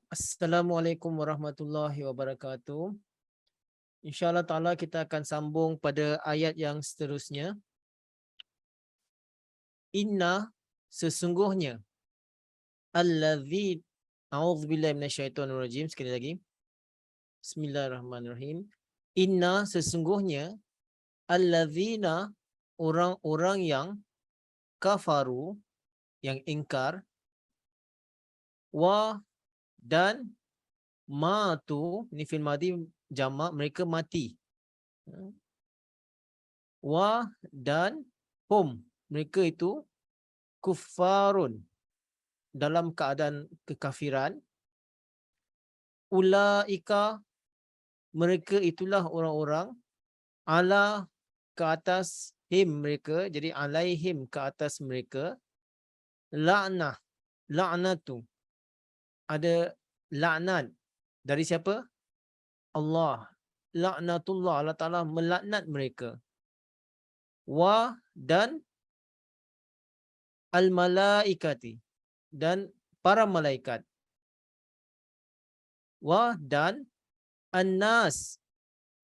Assalamualaikum warahmatullahi wabarakatuh. InsyaAllah ta'ala kita akan sambung pada ayat yang seterusnya. Inna sesungguhnya allazi a'udzubillahi minasyaitonirrajim. Sekali lagi. Bismillahirrahmanirrahim. Inna sesungguhnya allazina orang-orang yang kafaru yang ingkar wa dan matu ini fil madi jamak mereka mati. Wa dan hum mereka itu kuffarun dalam keadaan kekafiran. Ulaika mereka itulah orang-orang ala ke atas him mereka, jadi alaihim ke atas mereka, la'nah la'natu ada laknat dari siapa? Allah. Laknatullah, Allah Ta'ala melaknat mereka. Wa dan al-malaikati dan para malaikat. Wa dan an-nas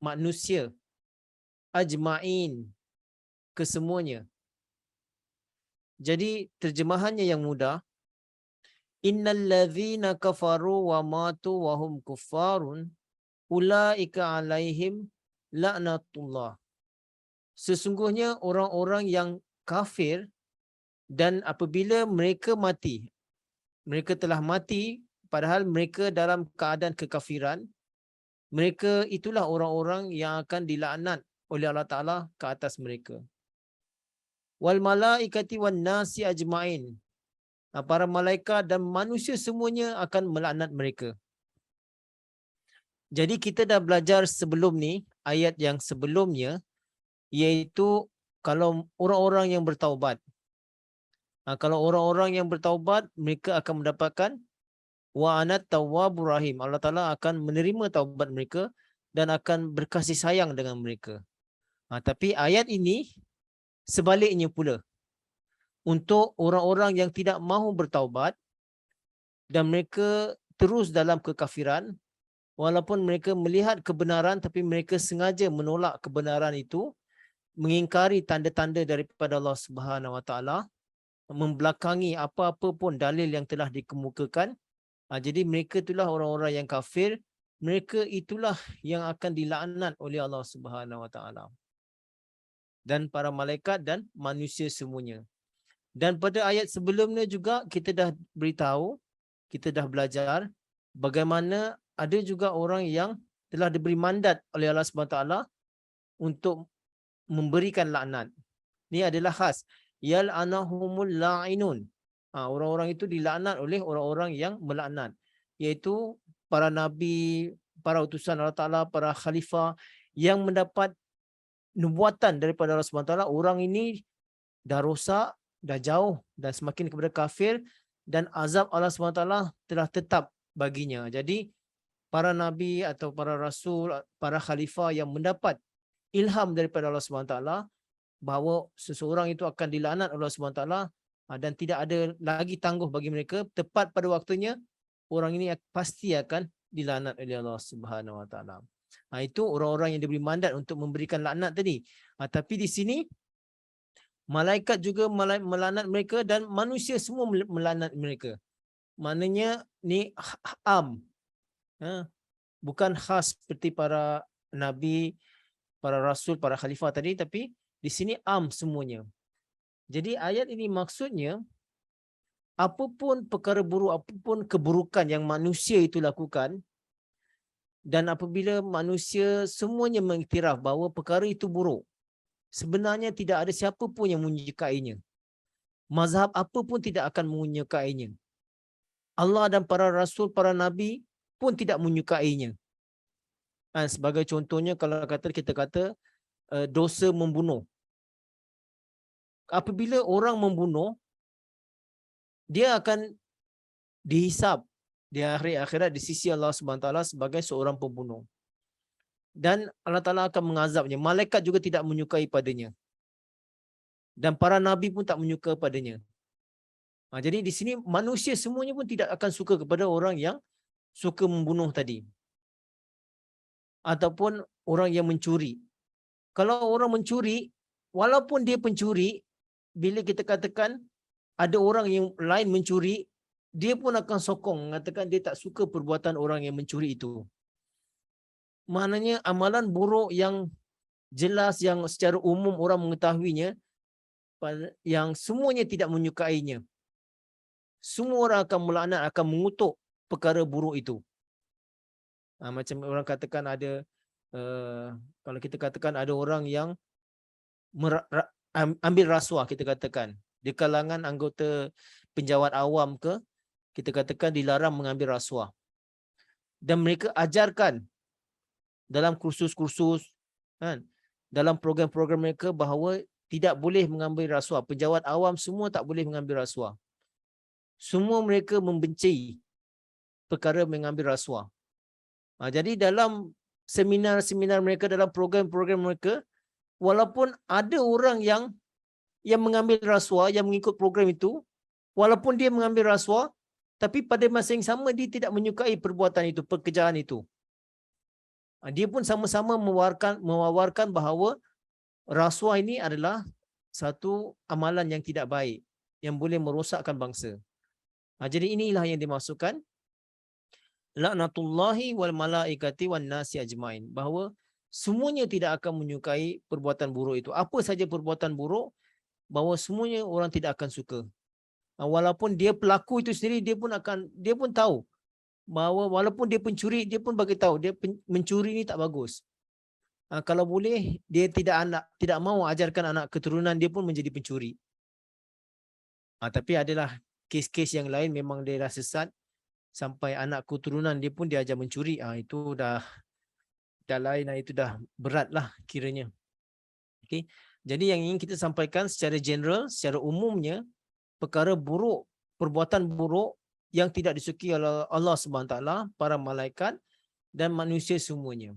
manusia ajma'in kesemuanya. Jadi terjemahannya yang mudah, innal ladzina kafaru wa matu wa hum kuffarun ulaika alaihim laknatullah. Sesungguhnya orang-orang yang kafir dan apabila mereka mati, mereka telah mati padahal mereka dalam keadaan kekafiran, mereka itulah orang-orang yang akan dilaknat oleh Allah Ta'ala ke atas mereka. Wal malaikati wan nasi ajma'in. Para malaikat dan manusia semuanya akan melaknat mereka. Jadi kita dah belajar sebelum ni, ayat yang sebelumnya, iaitu kalau orang-orang yang bertaubat. Kalau orang-orang yang bertaubat, mereka akan mendapatkan wa anat tawwabur rahim. Allah Ta'ala akan menerima taubat mereka dan akan berkasih sayang dengan mereka. Tapi ayat ini sebaliknya pula. Untuk orang-orang yang tidak mahu bertaubat dan mereka terus dalam kekafiran, walaupun mereka melihat kebenaran tapi mereka sengaja menolak kebenaran itu, mengingkari tanda-tanda daripada Allah Subhanahu Wa Taala, membelakangi apa-apa pun dalil yang telah dikemukakan. Jadi mereka itulah orang-orang yang kafir, mereka itulah yang akan dilaknat oleh Allah Subhanahu Wa Taala dan para malaikat dan manusia semuanya. Dan pada ayat sebelumnya juga kita dah beritahu, kita dah belajar bagaimana ada juga orang yang telah diberi mandat oleh Allah SWT untuk memberikan laknat. Ini adalah khas. Yal'anahumul la'inun. Orang-orang itu dilaknat oleh orang-orang yang melaknat. Iaitu para nabi, para utusan Allah Ta'ala, para khalifah yang mendapat nubuatan daripada Allah SWT. Orang ini dah rosak, dah jauh dan semakin kepada kafir dan azab Allah SWT telah tetap baginya. Jadi para nabi atau para rasul, para khalifah yang mendapat ilham daripada Allah SWT bahawa seseorang itu akan dilaknat oleh Allah SWT dan tidak ada lagi tangguh bagi mereka, tepat pada waktunya orang ini pasti akan dilaknat oleh Allah Subhanahu Wa Taala. Itu orang-orang yang diberi mandat untuk memberikan laknat tadi. Tapi di sini malaikat juga melaknat mereka dan manusia semua melaknat mereka. Maknanya ni am. Bukan khas seperti para nabi, para rasul, para khalifah tadi, tapi di sini am semuanya. Jadi ayat ini maksudnya apapun perkara buruk, apapun keburukan yang manusia itu lakukan, dan apabila manusia semuanya mengiktiraf bahawa perkara itu buruk, sebenarnya tidak ada siapa pun yang menyukainya. Mazhab apa pun tidak akan menyukainya. Allah dan para rasul, para nabi pun tidak menyukainya. Sebagai contohnya, kalau kita kata dosa membunuh. Apabila orang membunuh, dia akan dihisab di akhirat di sisi Allah SWT sebagai seorang pembunuh. Dan Allah Ta'ala akan mengazabnya. Malaikat juga tidak menyukai padanya. Dan para nabi pun tak menyukai padanya. Jadi di sini manusia semuanya pun tidak akan suka kepada orang yang suka membunuh tadi. Ataupun orang yang mencuri. Kalau orang mencuri, walaupun dia pencuri, bila kita katakan ada orang yang lain mencuri, dia pun akan sokong mengatakan dia tak suka perbuatan orang yang mencuri itu. Maknanya amalan buruk yang jelas, yang secara umum orang mengetahuinya, yang semuanya tidak menyukainya. Semua orang akan melaknat, akan mengutuk perkara buruk itu. Macam orang katakan ada, kalau kita katakan ada orang yang ambil rasuah, kita katakan di kalangan anggota penjawat awam ke, kita katakan dilarang mengambil rasuah. Dan mereka ajarkan dalam kursus-kursus, kan, dalam program-program mereka bahawa tidak boleh mengambil rasuah. Penjawat awam semua tak boleh mengambil rasuah. Semua mereka membenci perkara mengambil rasuah. Jadi dalam seminar-seminar mereka, dalam program-program mereka, walaupun ada orang yang mengambil rasuah, yang mengikut program itu, walaupun dia mengambil rasuah, tapi pada masa yang sama dia tidak menyukai perbuatan itu, pekerjaan itu. Dia pun sama-sama mewawarkan bahawa rasuah ini adalah satu amalan yang tidak baik, yang boleh merosakkan bangsa. Jadi inilah yang dimaksudkan laknatullahi wal malaikati wan nasi ajmain, bahawa semuanya tidak akan menyukai perbuatan buruk itu. Apa saja perbuatan buruk, bahawa semuanya orang tidak akan suka. Walaupun dia pelaku itu sendiri, dia pun tahu bahawa walaupun dia pencuri, dia pun bagi tahu dia mencuri ni tak bagus. Kalau boleh dia tidak mahu ajarkan anak keturunan dia pun menjadi pencuri. Tapi adalah kes-kes yang lain memang dia dah sesat sampai anak keturunan dia pun diajar mencuri. Itu dah lain, itu dah beratlah kiranya. Okey. Jadi yang ingin kita sampaikan secara general, secara umumnya, perkara buruk, perbuatan buruk yang tidak disukai oleh Allah SWT, para malaikat dan manusia semuanya.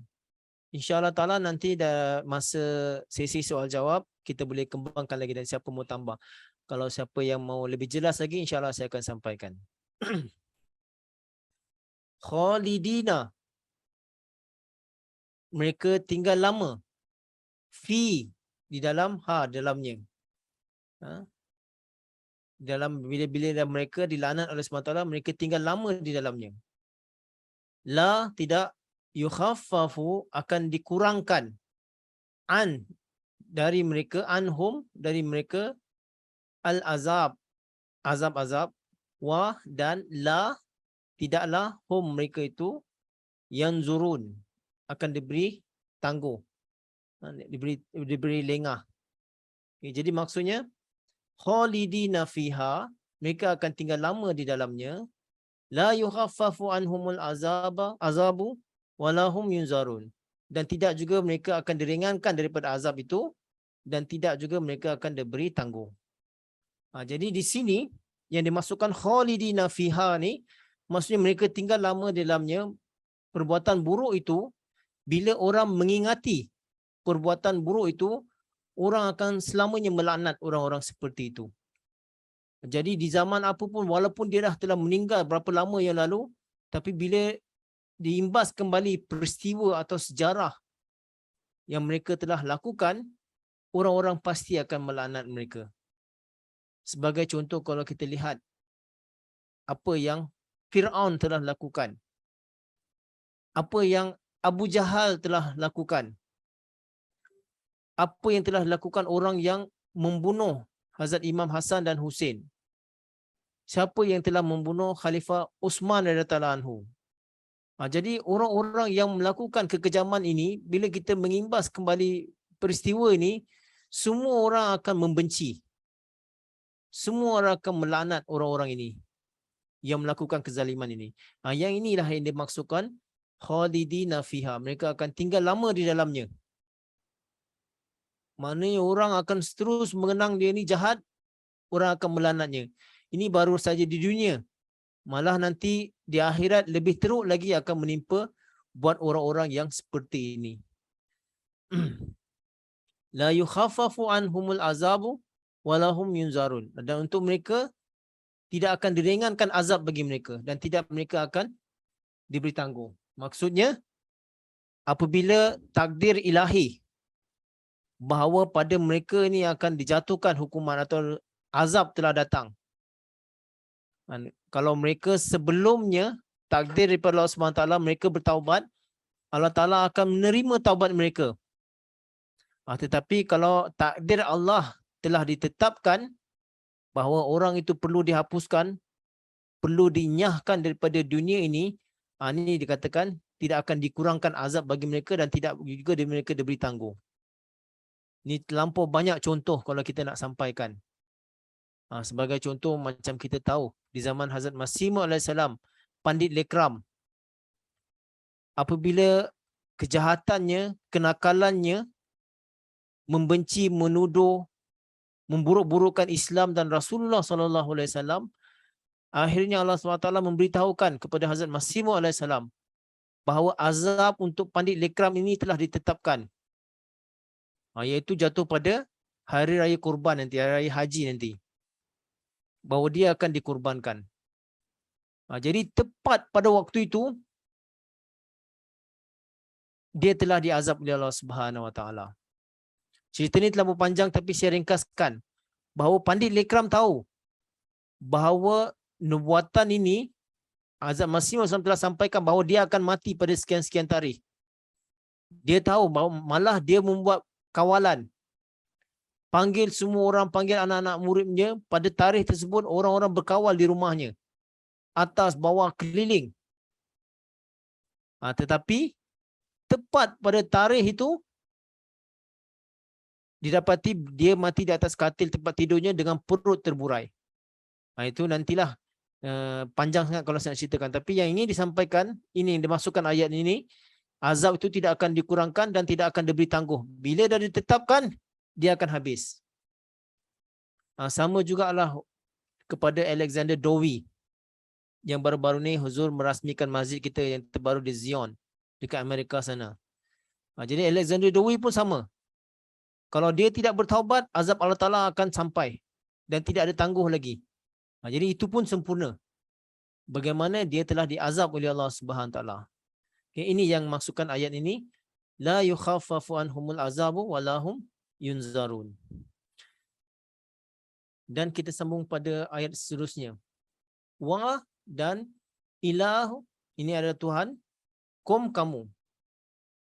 InsyaAllah ta'ala nanti dah masa sesi soal jawab, kita boleh kembangkan lagi dan siapa mau tambah. Kalau siapa yang mau lebih jelas lagi, insyaAllah saya akan sampaikan. Khalidina, mereka tinggal lama. Fi, di dalam, dalamnya. Dalam bila-bila mereka dilaknat oleh SWT, mereka tinggal lama di dalamnya. La, tidak, yukhaffafu, akan dikurangkan, an, dari mereka, anhum, dari mereka, al-azab, azab-azab, wa, dan la, tidaklah, hum, mereka itu, yanzurun, akan diberi tangguh, diberi lengah. Jadi maksudnya, khalidina fiha, mereka akan tinggal lama di dalamnya, la yukhaffafu anhumul azabu walahum yunzarun, dan tidak juga mereka akan diringankan daripada azab itu, dan tidak juga mereka akan diberi tangguh. Jadi di sini yang dimasukkan khalidina fiha ni, maksudnya mereka tinggal lama di dalamnya. Perbuatan buruk itu, bila orang mengingati perbuatan buruk itu, orang akan selamanya melaknat orang-orang seperti itu. Jadi di zaman apapun, walaupun dia dah telah meninggal berapa lama yang lalu, tapi bila diimbas kembali peristiwa atau sejarah yang mereka telah lakukan, orang-orang pasti akan melaknat mereka. Sebagai contoh, kalau kita lihat apa yang Fir'aun telah lakukan, apa yang Abu Jahal telah lakukan, apa yang telah dilakukan orang yang membunuh Hazrat Imam Hasan dan Husain, siapa yang telah membunuh Khalifah Uthman radhiyallahu anhu. Jadi orang-orang yang melakukan kekejaman ini, bila kita mengimbas kembali peristiwa ini, semua orang akan membenci, semua orang akan melaknat orang-orang ini yang melakukan kezaliman ini. Yang inilah yang dimaksudkan khalidina fiha, mereka akan tinggal lama di dalamnya. Maknanya orang akan terus mengenang dia ni jahat, orang akan melaknatnya. Ini baru saja di dunia. Malah nanti di akhirat lebih teruk lagi akan menimpa buat orang-orang yang seperti ini. La yukhaffafu anhumul azabu walahum yunzarun. Dan untuk mereka tidak akan diringankan azab bagi mereka, dan tidak mereka akan diberi tangguh. Maksudnya apabila takdir ilahi bahawa pada mereka ini akan dijatuhkan hukuman atau azab telah datang. Kalau mereka sebelumnya takdir daripada Allah SWT mereka bertaubat, Allah Ta'ala akan menerima taubat mereka. Tetapi kalau takdir Allah telah ditetapkan bahawa orang itu perlu dihapuskan, perlu dinyahkan daripada dunia ini, ini dikatakan tidak akan dikurangkan azab bagi mereka dan tidak juga mereka diberi tangguh. Ini terlampau banyak contoh kalau kita nak sampaikan. Sebagai contoh macam kita tahu di zaman Hazrat Masih Maud alaihissalam, Pandit Lekram, apabila kejahatannya, kenakalannya, membenci, menuduh, memburuk-burukkan Islam dan Rasulullah SAW, akhirnya Allah SWT memberitahukan kepada Hazrat Masih Maud alaihissalam bahawa azab untuk Pandit Lekram ini telah ditetapkan, iaitu jatuh pada hari raya kurban nanti, hari raya haji nanti, bahawa dia akan dikurbankan. Jadi tepat pada waktu itu dia telah diazab oleh Allah Subhanahu Wa Taala. Cerita ini terlalu panjang tapi saya ringkaskan bahawa Pandit Lekram tahu bahawa nubuatan ini Hazrat Masih Maud telah sampaikan bahawa dia akan mati pada sekian-sekian tarikh. Dia tahu bahawa malah dia membuat kawalan, panggil semua orang, panggil anak-anak muridnya pada tarikh tersebut, orang-orang berkawal di rumahnya, atas, bawah, keliling. Tetapi tepat pada tarikh itu didapati dia mati di atas katil tempat tidurnya dengan perut terburai. Itu nantilah panjang sangat kalau saya nak ceritakan. Tapi yang ini disampaikan, ini yang dimasukkan ayat ini, azab itu tidak akan dikurangkan dan tidak akan diberi tangguh. Bila dah ditetapkan, dia akan habis. Sama jugalah kepada Alexander Dowie yang baru-baru ni Huzur merasmikan masjid kita yang terbaru di Zion dekat Amerika sana. Jadi Alexander Dowie pun sama. Kalau dia tidak bertaubat, azab Allah Ta'ala akan sampai dan tidak ada tangguh lagi. Jadi itu pun sempurna. Bagaimana dia telah diazab oleh Allah Subhanahu Taala. Ini yang maksudkan ayat ini, la yukhaffafu anhumul azabu walahum yunzarun. Dan kita sambung pada ayat seterusnya. Wa dan ilahu, ini adalah Tuhan, kum kamu.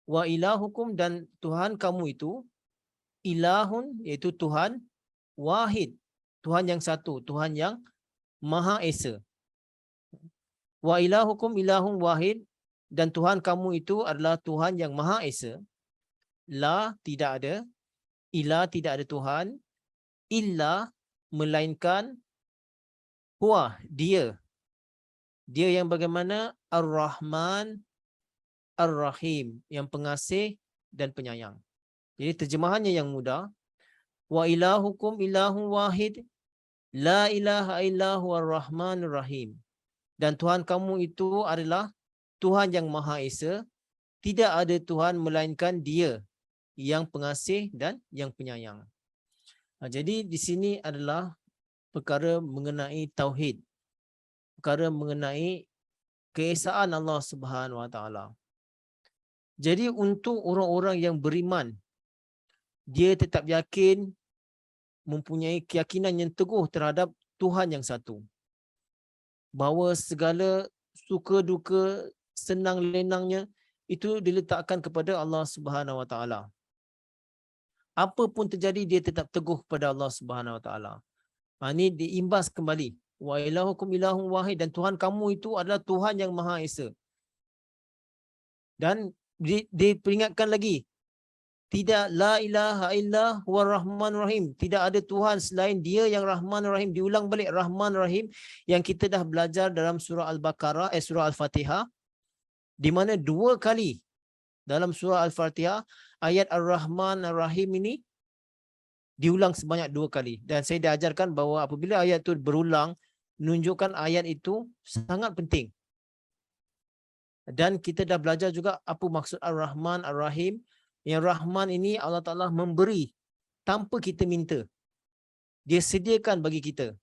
Wa ilahukum, dan Tuhan kamu itu, ilahun, iaitu Tuhan, wahid, Tuhan yang satu, Tuhan yang Maha Esa. Wa ilahukum ilahun wahid, dan Tuhan kamu itu adalah Tuhan yang Maha Esa. La, tidak ada. Ila, tidak ada Tuhan. Illa, melainkan. Huwa, dia. Dia yang bagaimana? Ar-Rahman, Ar-Rahim, yang pengasih dan penyayang. Jadi terjemahannya yang mudah. Wa ilahukum ilahun wahid, la ilaha illahu ar-Rahmanur Rahim. Dan Tuhan kamu itu adalah Tuhan yang Maha Esa. Tidak ada Tuhan melainkan Dia yang pengasih dan yang penyayang. Jadi di sini adalah perkara mengenai tauhid. Perkara mengenai keesaan Allah Subhanahu Wa Taala. Jadi untuk orang-orang yang beriman, dia tetap yakin, mempunyai keyakinan yang teguh terhadap Tuhan yang satu. Bahawa segala suka duka, senang lenangnya itu diletakkan kepada Allah Subhanahu Wa Taala. Apa pun terjadi dia tetap teguh pada Allah Subhanahu Wa Taala. Ini diimbas kembali. Wa ilahukum ilahun wahid, dan Tuhan kamu itu adalah Tuhan yang Maha Esa. Dan diperingatkan lagi, tidak, la ilaha illa huwar rahman rahim, tidak ada Tuhan selain Dia yang Rahman Rahim. Diulang balik Rahman Rahim yang kita dah belajar dalam surah Al-Baqarah, surah Al-Fatihah, di mana 2 kali dalam surah Al-Fatihah ayat Ar-Rahman Ar-Rahim ini diulang sebanyak 2 kali. Dan saya diajarkan bahawa apabila ayat itu berulang, menunjukkan ayat itu sangat penting. Dan kita dah belajar juga apa maksud Ar-Rahman Ar-Rahim. Yang Rahman ini Allah Ta'ala memberi tanpa kita minta. Dia sediakan bagi kita.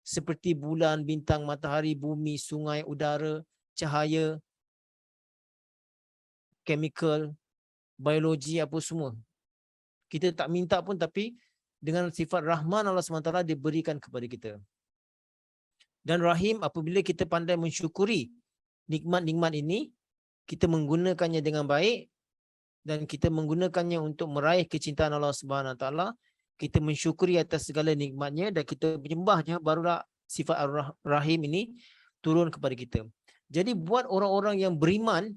Seperti bulan, bintang, matahari, bumi, sungai, udara, cahaya, chemical, biologi apa semua. Kita tak minta pun, tapi dengan sifat Rahman Allah SWT diberikan kepada kita. Dan Rahim, apabila kita pandai mensyukuri nikmat-nikmat ini, kita menggunakannya dengan baik dan kita menggunakannya untuk meraih kecintaan Allah SWT, kita mensyukuri atas segala nikmatnya dan kita menyembahnya, barulah sifat Ar-Rahim ini turun kepada kita. Jadi buat orang-orang yang beriman,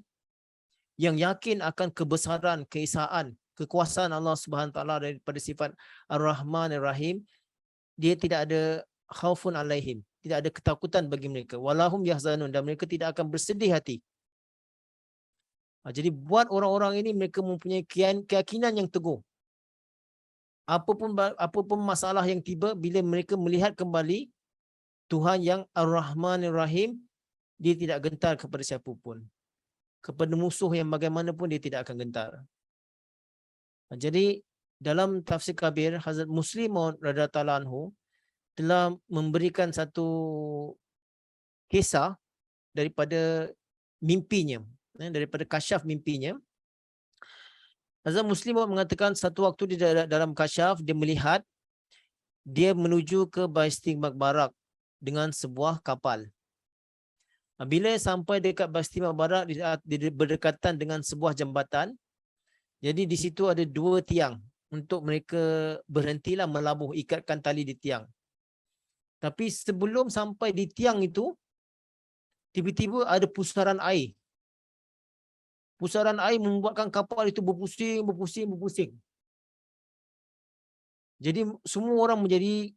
yang yakin akan kebesaran, keesaan, kekuasaan Allah SWT daripada sifat Ar-Rahman Ar-Rahim, dia tidak ada khaufun alaihim, tidak ada ketakutan bagi mereka, walahum yahzanun, dan mereka tidak akan bersedih hati. Jadi buat orang-orang ini, mereka mempunyai keyakinan yang teguh. Apapun masalah yang tiba, bila mereka melihat kembali Tuhan yang Ar-Rahman Ar-Rahim, dia tidak gentar kepada siapa pun. Kepada musuh yang bagaimanapun dia tidak akan gentar. Jadi dalam tafsir kabir, Hazrat Muslim Maud radhiyallahu anhu telah memberikan satu kisah daripada mimpinya, daripada kasyaf mimpinya. Hazrat Muslim Maud mengatakan satu waktu di dalam kasyaf dia melihat dia menuju ke Baisting Makbarak dengan sebuah kapal. Bila sampai dekat Baisting Makbarak, dia berdekatan dengan sebuah jambatan. Jadi di situ ada dua tiang untuk mereka berhentilah melabuh, ikatkan tali di tiang. Tapi sebelum sampai di tiang itu, tiba-tiba ada pusaran air. Pusaran air membuatkan kapal itu berpusing. Jadi semua orang menjadi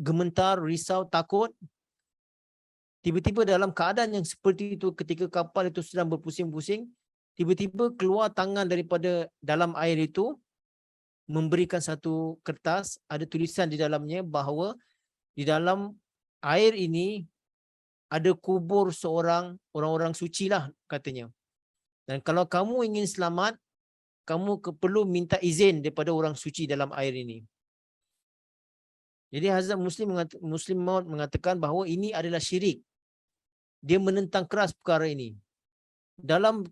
gemetar, risau, takut. Tiba-tiba dalam keadaan yang seperti itu, ketika kapal itu sedang berpusing-pusing, tiba-tiba keluar tangan daripada dalam air itu, memberikan satu kertas, ada tulisan di dalamnya bahawa di dalam air ini ada kubur seorang orang-orang suci lah katanya. Dan kalau kamu ingin selamat, kamu perlu minta izin daripada orang suci dalam air ini. Jadi Hazrat Muslim Maud mengatakan bahawa ini adalah syirik. Dia menentang keras perkara ini. Dalam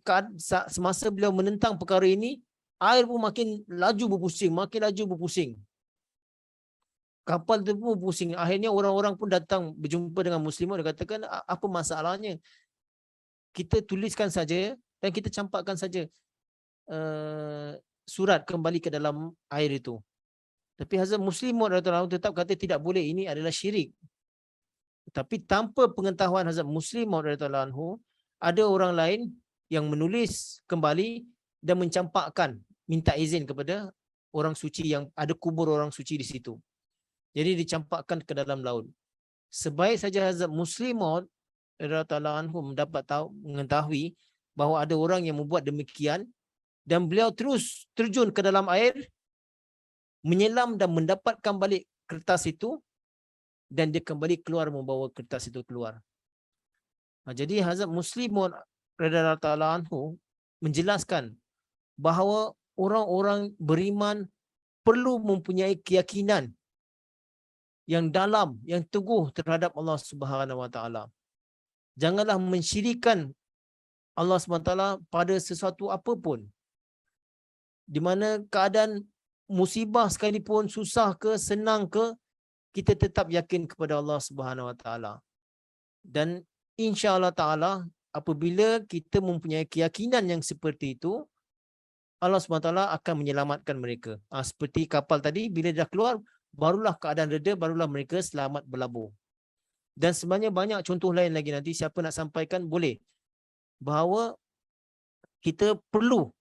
semasa beliau menentang perkara ini, air pun makin laju berpusing. Kapal itu pun berpusing. Akhirnya orang-orang pun datang berjumpa dengan Muslim Maud. Dia katakan, apa masalahnya? Kita tuliskan saja dan kita campakkan saja surat kembali ke dalam air itu. Tapi Hazrat Muslim Maud tetap kata tidak boleh, ini adalah syirik. Tapi tanpa pengetahuan Hazrat Muslim Maud radhiyallahu anhu, ada orang lain yang menulis kembali dan mencampakkan, minta izin kepada orang suci yang ada kubur orang suci di situ. Jadi dicampakkan ke dalam laut. Sebaik saja Hazrat Muslim Maud radhiyallahu anhu mengetahui bahawa ada orang yang membuat demikian, dan beliau terus terjun ke dalam air, menyelam dan mendapatkan balik kertas itu, dan dia kembali keluar membawa kertas itu keluar. Jadi Hazrat Muslim Maud radhiyallahu anhu menjelaskan bahawa orang-orang beriman perlu mempunyai keyakinan yang dalam, yang teguh terhadap Allah Subhanahu Wa Taala. Janganlah mensyirikkan Allah SWT pada sesuatu apapun. Di mana keadaan musibah sekalipun, susah ke, senang ke, kita tetap yakin kepada Allah Subhanahu Wa Taala. Dan insya-Allah Taala, apabila kita mempunyai keyakinan yang seperti itu, Allah SWT akan menyelamatkan mereka. Seperti kapal tadi, bila dah keluar, barulah keadaan reda, barulah mereka selamat berlabuh. Dan sebenarnya banyak contoh lain lagi, nanti siapa nak sampaikan boleh. Bahawa kita perlu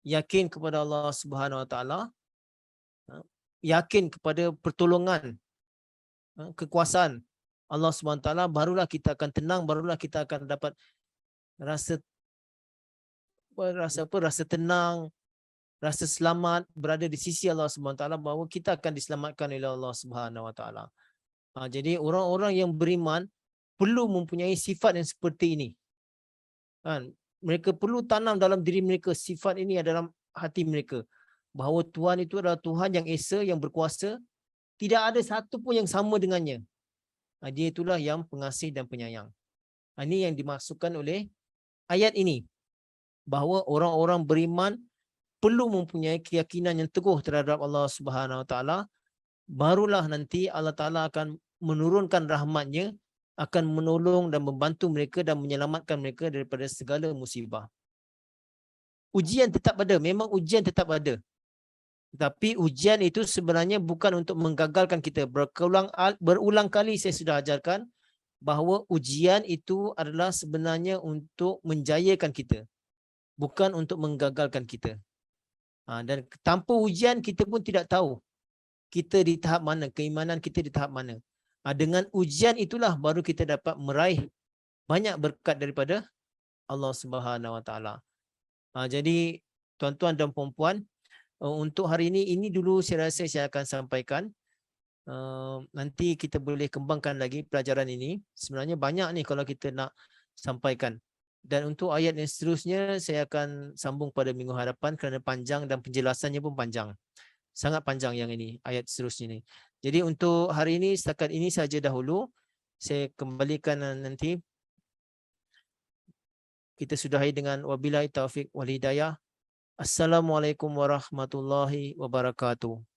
yakin kepada Allah Subhanahu Wa Taala, yakin kepada pertolongan, kekuasaan Allah SWT, barulah kita akan tenang, barulah kita akan dapat rasa tenang, rasa selamat berada di sisi Allah SWT, bahawa kita akan diselamatkan oleh Allah SWT. Jadi orang-orang yang beriman perlu mempunyai sifat yang seperti ini. Mereka perlu tanam dalam diri mereka sifat ini dalam hati mereka, bahawa Tuhan itu adalah Tuhan yang esa, yang berkuasa, tidak ada satu pun yang sama dengannya. Dia itulah yang pengasih dan penyayang. Ini yang dimaksudkan oleh ayat ini, bahawa orang-orang beriman perlu mempunyai keyakinan yang teguh terhadap Allah Subhanahu Wa Taala, barulah nanti Allah Taala akan menurunkan rahmat-Nya, akan menolong dan membantu mereka dan menyelamatkan mereka daripada segala musibah. Ujian tetap ada, memang ujian tetap ada. Tetapi ujian itu sebenarnya bukan untuk menggagalkan kita. Berulang kali saya sudah ajarkan bahawa ujian itu adalah sebenarnya untuk menjayakan kita, bukan untuk menggagalkan kita. Dan tanpa ujian kita pun tidak tahu kita di tahap mana, keimanan kita di tahap mana. Dengan ujian itulah baru kita dapat meraih banyak berkat daripada Allah Subhanahu Wa Taala. Jadi tuan-tuan dan puan-puan, untuk hari ini dulu saya rasa saya akan sampaikan. Nanti kita boleh kembangkan lagi pelajaran ini. Sebenarnya banyak ni kalau kita nak sampaikan. Dan untuk ayat yang seterusnya saya akan sambung pada minggu hadapan kerana panjang dan penjelasannya pun panjang. Sangat panjang yang ini, ayat seterusnya ni. Jadi untuk hari ini setakat ini saja dahulu. Saya kembalikan nanti. Kita sudahi dengan wabillahi taufik wal hidayah. Assalamualaikum warahmatullahi wabarakatuh.